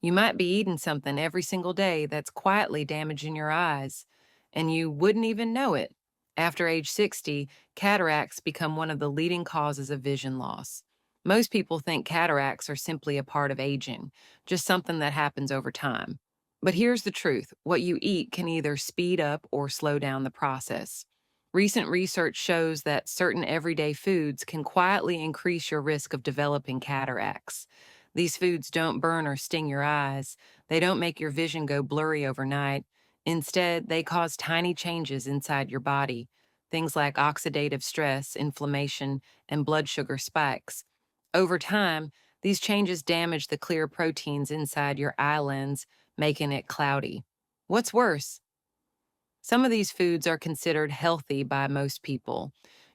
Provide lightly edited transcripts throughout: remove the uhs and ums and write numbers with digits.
You might be eating something every single day that's quietly damaging your eyes, and you wouldn't even know it. After age 60, cataracts become one of the leading causes of vision loss. Most people think cataracts are simply a part of aging, just something that happens over time. But here's the truth: what you eat can either speed up or slow down the process. Recent research shows that certain everyday foods can quietly increase your risk of developing cataracts. These foods don't burn or sting your eyes. They don't make your vision go blurry overnight. Instead, they cause tiny changes inside your body. Things like oxidative stress, inflammation, and blood sugar spikes. Over time, these changes damage the clear proteins inside your eye lens, making it cloudy. What's worse, some of these foods are considered healthy by most people.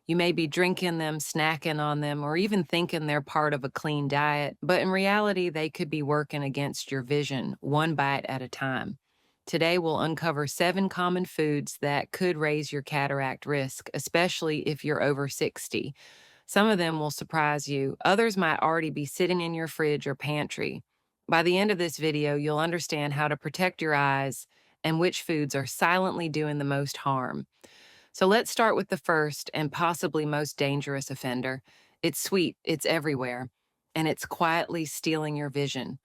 You may be drinking them, snacking on them, or even thinking they're part of a clean diet, but in reality, they could be working against your vision, one bite at a time. Today, we'll uncover 7 common foods that could raise your cataract risk, especially if you're over 60. Some of them will surprise you, others might already be sitting in your fridge or pantry. By the end of this video, you'll understand how to protect your eyes and which foods are silently doing the most harm. So let's start with the first and possibly most dangerous offender. It's sweet, it's everywhere, and it's quietly stealing your vision.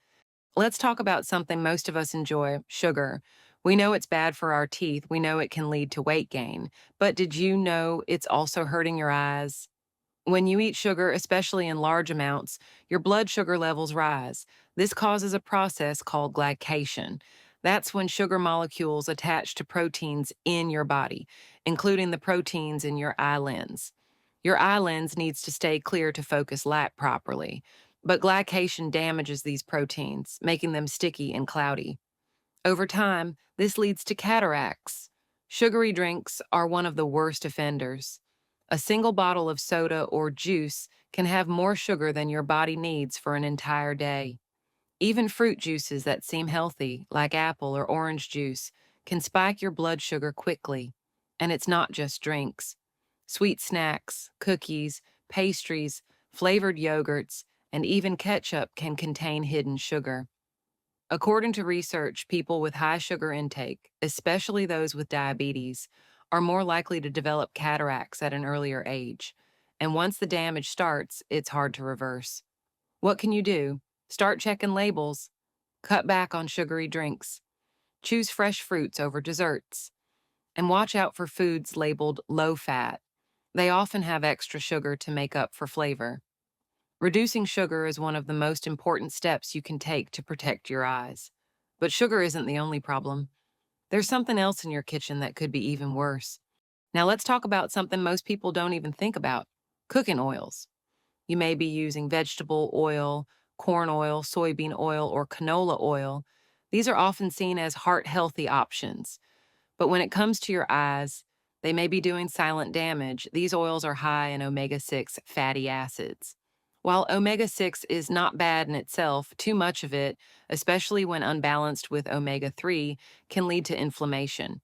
Let's talk about something most of us enjoy: sugar. We know it's bad for our teeth, we know it can lead to weight gain, but did you know it's also hurting your eyes? When you eat sugar, especially in large amounts, your blood sugar levels rise. This causes a process called glycation. That's when sugar molecules attach to proteins in your body, including the proteins in your eye lens. Your eye lens needs to stay clear to focus light properly, but glycation damages these proteins, making them sticky and cloudy. Over time, this leads to cataracts. Sugary drinks are one of the worst offenders. A single bottle of soda or juice can have more sugar than your body needs for an entire day. Even fruit juices that seem healthy, like apple or orange juice, can spike your blood sugar quickly. And it's not just drinks. Sweet snacks, cookies, pastries, flavored yogurts, and even ketchup can contain hidden sugar. According to research, people with high sugar intake, especially those with diabetes, are more likely to develop cataracts at an earlier age. And once the damage starts, it's hard to reverse. What can you do? Start checking labels. Cut back on sugary drinks. Choose fresh fruits over desserts. And watch out for foods labeled low fat. They often have extra sugar to make up for flavor. Reducing sugar is one of the most important steps you can take to protect your eyes. But sugar isn't the only problem. There's something else in your kitchen that could be even worse. Now let's talk about something most people don't even think about: cooking oils. You may be using vegetable oil, corn oil, soybean oil, or canola oil. These are often seen as heart-healthy options. But when it comes to your eyes, they may be doing silent damage. These oils are high in omega-6 fatty acids. While omega-6 is not bad in itself, too much of it, especially when unbalanced with omega-3, can lead to inflammation.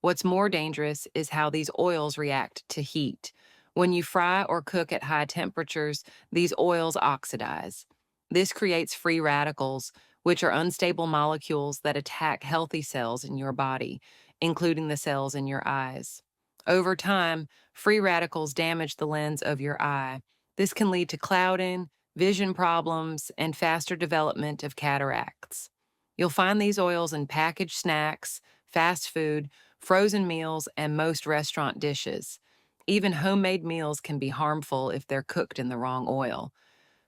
What's more dangerous is how these oils react to heat. When you fry or cook at high temperatures, these oils oxidize. This creates free radicals, which are unstable molecules that attack healthy cells in your body, including the cells in your eyes. Over time, free radicals damage the lens of your eye. This can lead to clouding, vision problems, and faster development of cataracts. You'll find these oils in packaged snacks, fast food, frozen meals, and most restaurant dishes. Even homemade meals can be harmful if they're cooked in the wrong oil.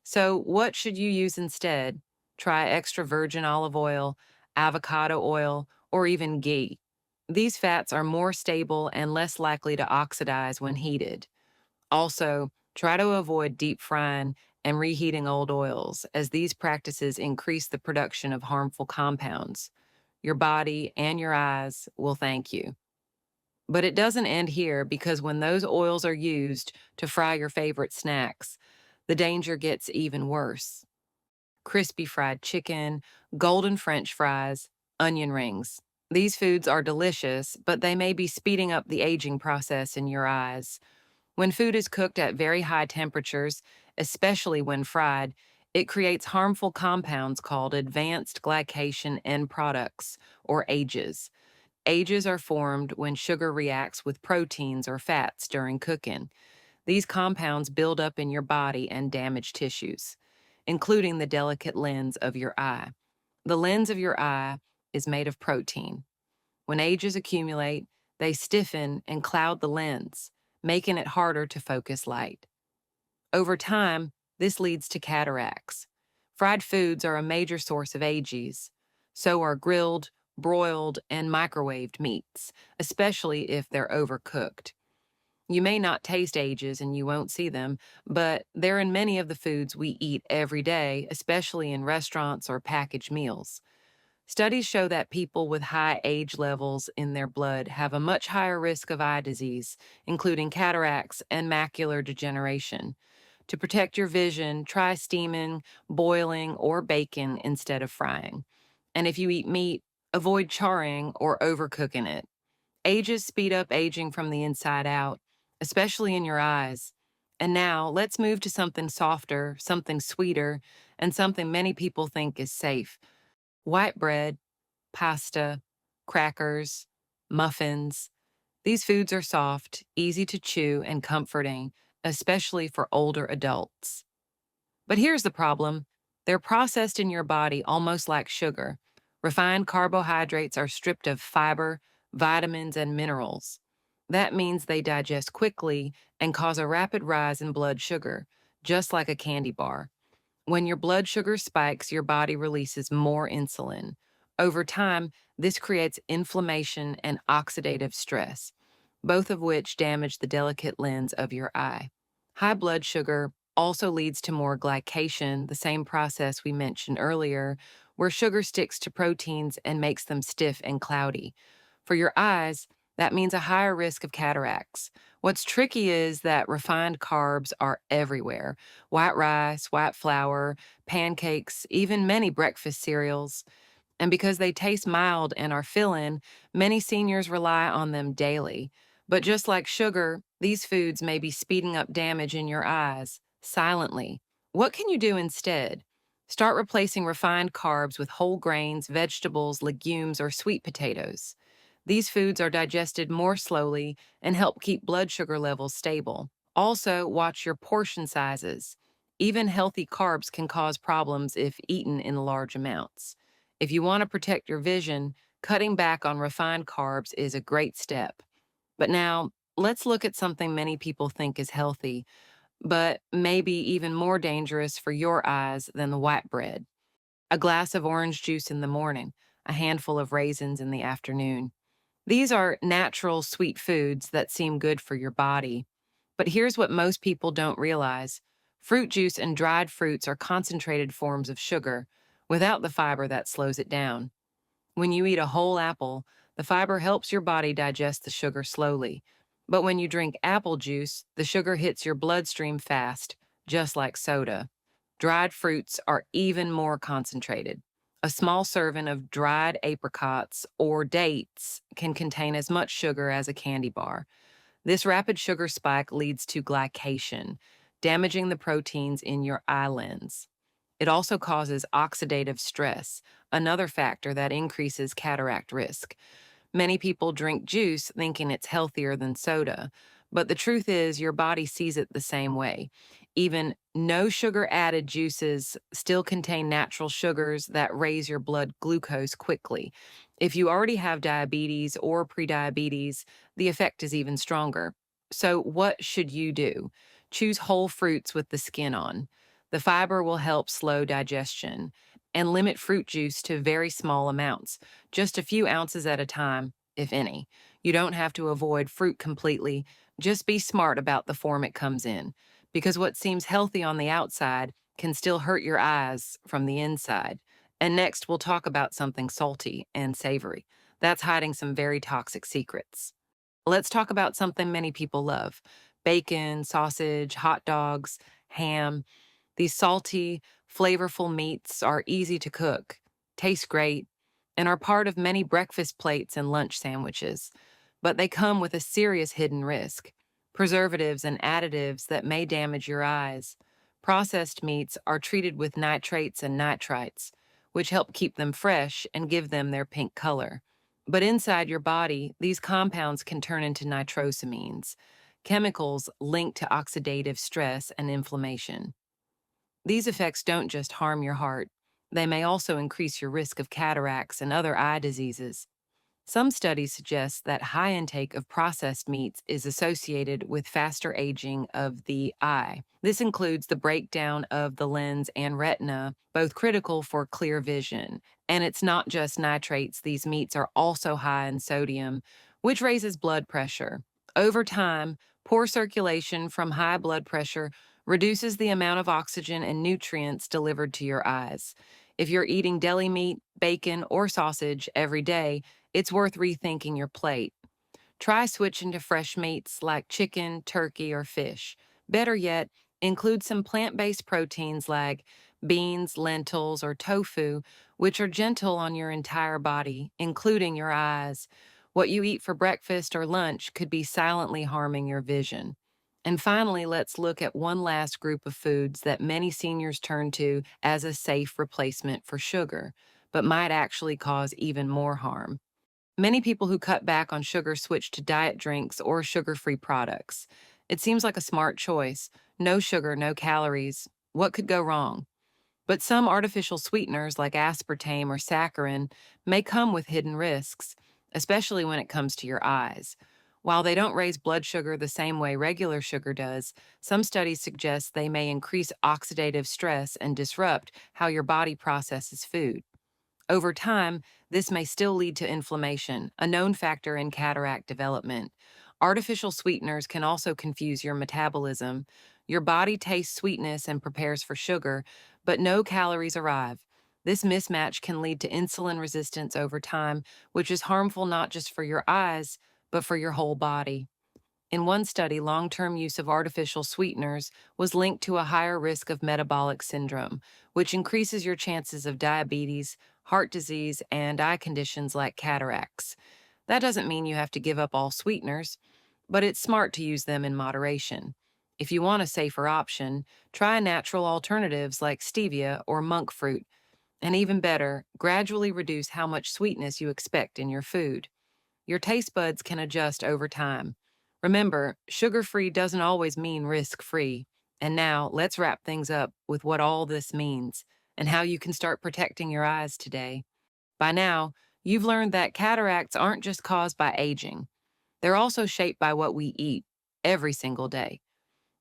So, what should you use instead? Try extra virgin olive oil, avocado oil, or even ghee. These fats are more stable and less likely to oxidize when heated. Also, try to avoid deep frying and reheating old oils, as these practices increase the production of harmful compounds. Your body and your eyes will thank you. But it doesn't end here, because when those oils are used to fry your favorite snacks, the danger gets even worse. Crispy fried chicken, golden French fries, onion rings. These foods are delicious, but they may be speeding up the aging process in your eyes. When food is cooked at very high temperatures, especially when fried, It creates harmful compounds called advanced glycation end products, or AGEs. AGEs are formed when sugar reacts with proteins or fats during cooking. These compounds build up in your body and damage tissues, including the delicate lens of your eye. The lens of your eye is made of protein. When AGEs accumulate, they stiffen and cloud the lens, making it harder to focus light. Over time, this leads to cataracts. Fried foods are a major source of AGEs. So are grilled, broiled, and microwaved meats, especially if they're overcooked. You may not taste AGEs and you won't see them, but they're in many of the foods we eat every day, especially in restaurants or packaged meals. Studies show that people with high age levels in their blood have a much higher risk of eye disease, including cataracts and macular degeneration. To protect your vision, try steaming, boiling, or baking instead of frying. And if you eat meat, avoid charring or overcooking it. Ages speed up aging from the inside out, especially in your eyes. And now, let's move to something softer, something sweeter, and something many people think is safe. White bread, pasta, crackers, muffins. These foods are soft, easy to chew, and comforting, especially for older adults. But here's the problem: they're processed in your body almost like sugar. Refined carbohydrates are stripped of fiber, vitamins, and minerals. That means they digest quickly and cause a rapid rise in blood sugar, just like a candy bar. When your blood sugar spikes, your body releases more insulin. Over time, this creates inflammation and oxidative stress, both of which damage the delicate lens of your eye. High blood sugar also leads to more glycation, the same process we mentioned earlier, where sugar sticks to proteins and makes them stiff and cloudy. For your eyes, that means a higher risk of cataracts. What's tricky is that refined carbs are everywhere: white rice, white flour, pancakes, even many breakfast cereals. And because they taste mild and are filling, many seniors rely on them daily. But just like sugar, these foods may be speeding up damage in your eyes silently. What can you do instead? Start replacing refined carbs with whole grains, vegetables, legumes, or sweet potatoes. These foods are digested more slowly and help keep blood sugar levels stable. Also, watch your portion sizes. Even healthy carbs can cause problems if eaten in large amounts. If you want to protect your vision, cutting back on refined carbs is a great step. But now, let's look at something many people think is healthy, but maybe even more dangerous for your eyes than the white bread. A glass of orange juice in the morning, a handful of raisins in the afternoon. These are natural, sweet foods that seem good for your body. But here's what most people don't realize: fruit juice and dried fruits are concentrated forms of sugar, without the fiber that slows it down. When you eat a whole apple, the fiber helps your body digest the sugar slowly. But when you drink apple juice, the sugar hits your bloodstream fast, just like soda. Dried fruits are even more concentrated. A small serving of dried apricots or dates can contain as much sugar as a candy bar. This rapid sugar spike leads to glycation, damaging the proteins in your eye lens. It also causes oxidative stress, another factor that increases cataract risk. Many people drink juice thinking it's healthier than soda, but the truth is your body sees it the same way. Even no sugar added juices still contain natural sugars that raise your blood glucose quickly. If you already have diabetes or prediabetes, the effect is even stronger. So, what should you do? Choose whole fruits with the skin on. The fiber will help slow digestion, and limit fruit juice to very small amounts, just a few ounces at a time, if any. You don't have to avoid fruit completely, just be smart about the form it comes in, because what seems healthy on the outside can still hurt your eyes from the inside. And next, we'll talk about something salty and savory that's hiding some very toxic secrets. Let's talk about something many people love: bacon, sausage, hot dogs, ham. These salty, flavorful meats are easy to cook, taste great, and are part of many breakfast plates and lunch sandwiches. But they come with a serious hidden risk: preservatives and additives that may damage your eyes. Processed meats are treated with nitrates and nitrites, which help keep them fresh and give them their pink color. But inside your body, these compounds can turn into nitrosamines, chemicals linked to oxidative stress and inflammation. These effects don't just harm your heart, they may also increase your risk of cataracts and other eye diseases. Some studies suggest that high intake of processed meats is associated with faster aging of the eye. This includes the breakdown of the lens and retina, both critical for clear vision. And it's not just nitrates, these meats are also high in sodium, which raises blood pressure. Over time, poor circulation from high blood pressure reduces the amount of oxygen and nutrients delivered to your eyes. If you're eating deli meat, bacon, or sausage every day, it's worth rethinking your plate. Try switching to fresh meats like chicken, turkey, or fish. Better yet, include some plant based proteins like beans, lentils, or tofu, which are gentle on your entire body, including your eyes. What you eat for breakfast or lunch could be silently harming your vision. And finally, let's look at one last group of foods that many seniors turn to as a safe replacement for sugar, but might actually cause even more harm. Many people who cut back on sugar switch to diet drinks or sugar free products. It seems like a smart choice. No sugar, no calories. What could go wrong? But some artificial sweeteners like aspartame or saccharin may come with hidden risks, especially when it comes to your eyes. While they don't raise blood sugar the same way regular sugar does, some studies suggest they may increase oxidative stress and disrupt how your body processes food. Over time, this may still lead to inflammation, a known factor in cataract development. Artificial sweeteners can also confuse your metabolism. Your body tastes sweetness and prepares for sugar, but no calories arrive. This mismatch can lead to insulin resistance over time, which is harmful not just for your eyes, but for your whole body. In one study, long term use of artificial sweeteners was linked to a higher risk of metabolic syndrome, which increases your chances of diabetes, heart disease, and eye conditions like cataracts. That doesn't mean you have to give up all sweeteners, but it's smart to use them in moderation. If you want a safer option, try natural alternatives like stevia or monk fruit, and even better, gradually reduce how much sweetness you expect in your food. Your taste buds can adjust over time. Remember, sugar free doesn't always mean risk free. And now, let's wrap things up with what all this means and how you can start protecting your eyes today. By now, you've learned that cataracts aren't just caused by aging, they're also shaped by what we eat every single day.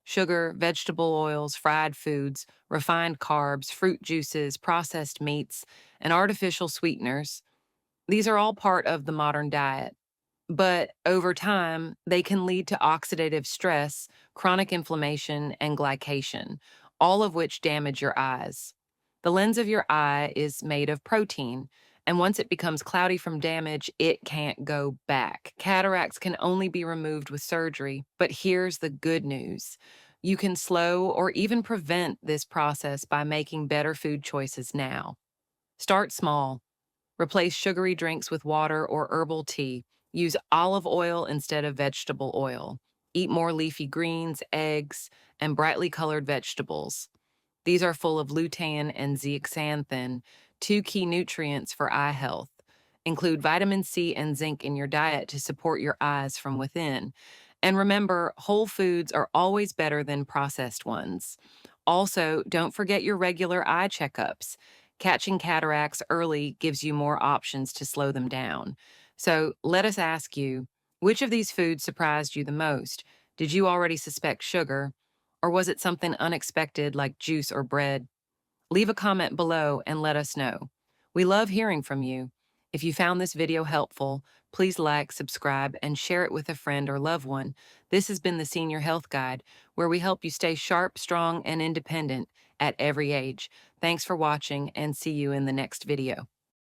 Sugar, vegetable oils, fried foods, refined carbs, fruit juices, processed meats, and artificial sweeteners. These are all part of the modern diet. But over time, they can lead to oxidative stress, chronic inflammation, and glycation, all of which damage your eyes. The lens of your eye is made of protein, and once it becomes cloudy from damage, it can't go back. Cataracts can only be removed with surgery, but here's the good news. You can slow or even prevent this process by making better food choices now. Start small. Replace sugary drinks with water or herbal tea. Use olive oil instead of vegetable oil. Eat more leafy greens, eggs, and brightly colored vegetables. These are full of lutein and zeaxanthin, two key nutrients for eye health. Include vitamin C and zinc in your diet to support your eyes from within. And remember, whole foods are always better than processed ones. Also, don't forget your regular eye checkups. Catching cataracts early gives you more options to slow them down. So let us ask you, which of these foods surprised you the most? Did you already suspect sugar? Or was it something unexpected like juice or bread? Leave a comment below and let us know. We love hearing from you. If you found this video helpful, please like, subscribe, and share it with a friend or loved one. This has been the Senior Health Guide, where we help you stay sharp, strong, and independent at every age. Thanks for watching, and see you in the next video.